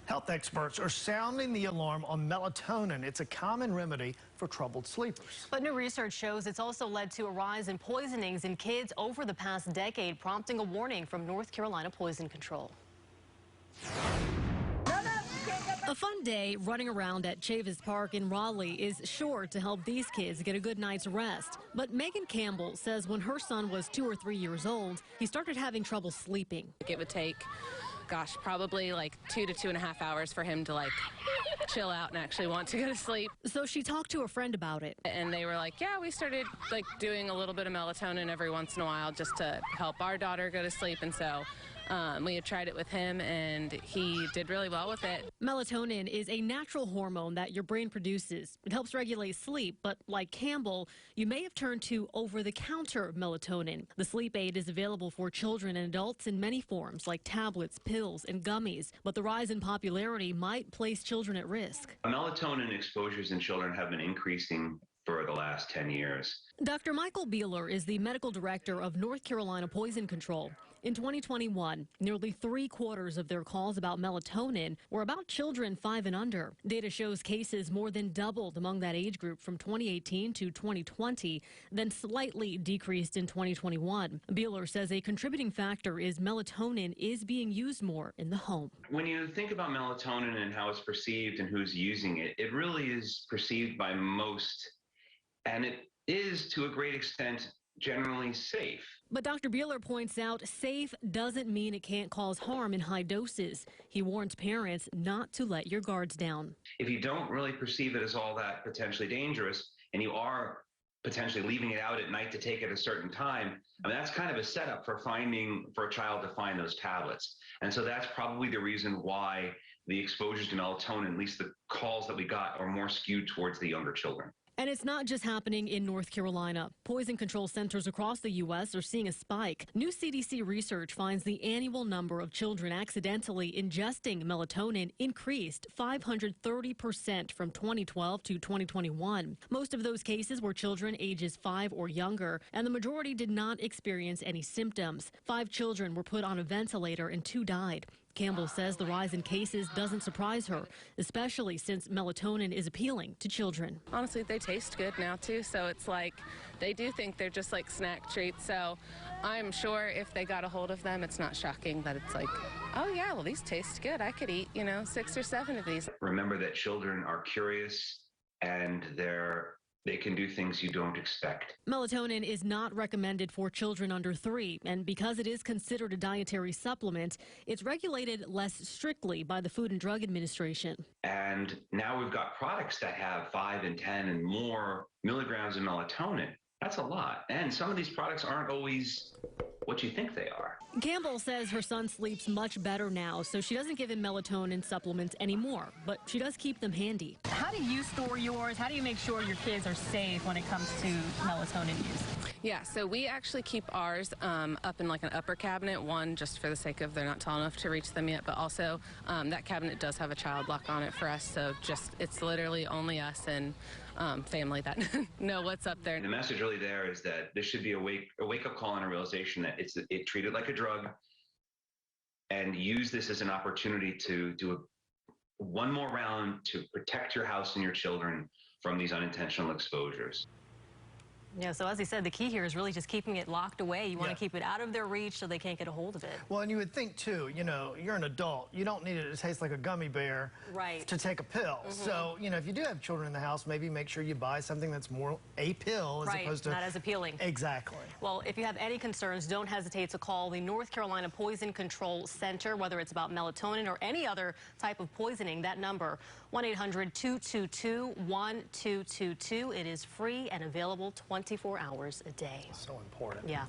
Health experts are sounding the alarm on melatonin. It's a common remedy for troubled sleepers. But new research shows it's also led to a rise in poisonings in kids over the past decade, prompting a warning from North Carolina Poison Control. A fun day running around at Chavis Park in Raleigh is sure to help these kids get a good night's rest. But Megan Campbell says when her son was 2 or 3 years old, he started having trouble sleeping. It would take, gosh, probably like 2 to 2.5 hours for him to chill out and actually want to go to sleep. So she talked to a friend about it. And they were like, yeah, we started doing a little bit of melatonin every once in a while just to help our daughter go to sleep. And so we had tried it with him, and he did really well with it. Melatonin is a natural hormone that your brain produces. It helps regulate sleep, but like Campbell, you may have turned to over-the-counter melatonin. The sleep aid is available for children and adults in many forms, like tablets, pills, and gummies. But the rise in popularity might place children at risk. Melatonin exposures in children have been increasing for the last 10 years. Dr. Michael Beeler is the medical director of North Carolina Poison Control. In 2021, nearly 3/4 of their calls about melatonin were about children 5 and under. Data shows cases more than doubled among that age group from 2018 to 2020, then slightly decreased in 2021. Beeler says a contributing factor is melatonin is being used more in the home. When you think about melatonin and how it's perceived and who's using it, it really is perceived by most, and it is to a great extent generally safe. But Dr. Beeler points out safe doesn't mean it can't cause harm in high doses. He warns parents not to let your guards down. If you don't really perceive it as all that potentially dangerous, and you are potentially leaving it out at night to take at a certain time, I mean, that's kind of a setup for a child to find those tablets. And so that's probably the reason why the exposures to melatonin, at least the calls that we got, are more skewed towards the younger children. And it's not just happening in North Carolina. Poison control centers across the U.S. are seeing a spike. New CDC research finds the annual number of children accidentally ingesting melatonin increased 530% from 2012 to 2021. Most of those cases were children ages 5 or younger, and the majority did not experience any symptoms. 5 children were put on a ventilator and 2 died. Campbell says the rise in cases doesn't surprise her, especially since melatonin is appealing to children. Honestly, they taste good now, too, so it's like they do think they're just like snack treats. So I'm sure if they got a hold of them, it's not shocking that it's like, oh, yeah, well, these taste good. I could eat, 6 or 7 of these. Remember that children are curious, and they can do things you don't expect. Melatonin is not recommended for children under 3, and because it is considered a dietary supplement, it's regulated less strictly by the Food and Drug Administration. And now we've got products that have 5 and 10 and more milligrams of melatonin. That's a lot. And some of these products aren't always what you think they are. Campbell says her son sleeps much better now, so she doesn't give him melatonin supplements anymore, but she does keep them handy. How do you store yours? How do you make sure your kids are safe when it comes to melatonin use? Yeah, so we actually keep ours up in an upper cabinet, one just for the sake of they're not tall enough to reach them yet, but also that cabinet does have a child lock on it for us, so it's literally only us and family that know what's up there. The message really there is that this should be a wake-up call and a realization that it's treated like a drug, and use this as an opportunity to do one more round to protect your house and your children from these unintentional exposures. Yeah, so as he said, the key here is really just keeping it locked away. You want to keep it out of their reach so they can't get a hold of it. Well, and you would think, too, you're an adult. You don't need it to taste like a gummy bear to take a pill. So, if you do have children in the house, maybe make sure you buy something that's more a pill as opposed to... not as appealing. Exactly. Well, if you have any concerns, don't hesitate to call the North Carolina Poison Control Center, whether it's about melatonin or any other type of poisoning. That number, 1-800-222-1222. It is free and available 24 hours a day. So important. Yeah.